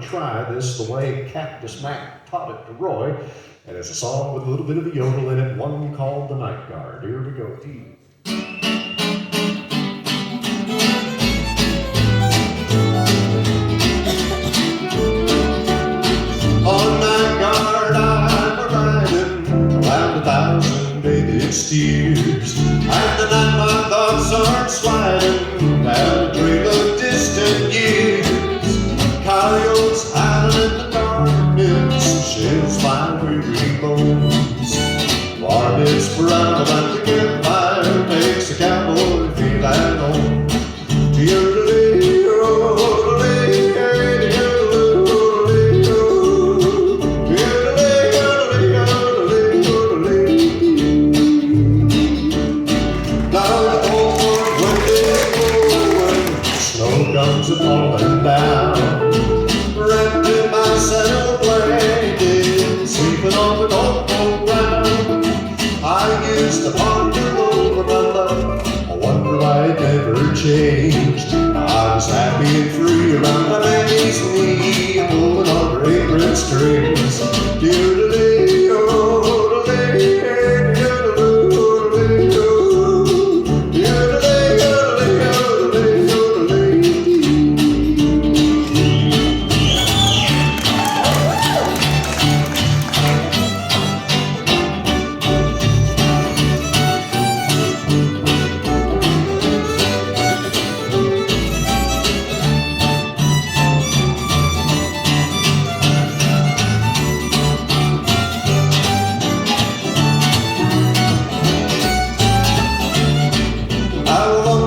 to try this the way Cactus Mac taught it to Roy. And it's a song with a little bit of a yodel in it, one called The Night Guard. Here we go. On night guard I'm a-riding around 1,000 baby steers, and the night my thoughts are sliding down a trail of distant years. Coyotes howling in the darkness, shells flying weary bones. Varmints rattle at the campfire, makes the cowboy feel at home. Guns are falling down, wrapped in my saddle blanket, sleeping on the old ground. I used to ponder over my love, I wonder why it never changed. I was happy and free around my baby's knee, pulling on her apron strings.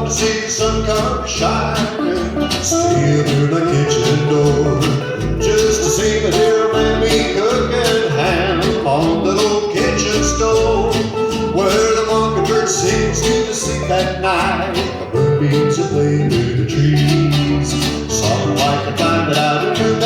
See the sun come shining, steal through the kitchen door, just to see the dear man be cooking ham on the little kitchen stove, where the mockingbird sings to the sleep at night, the moonbeams are playing through the trees, something like the time that I returned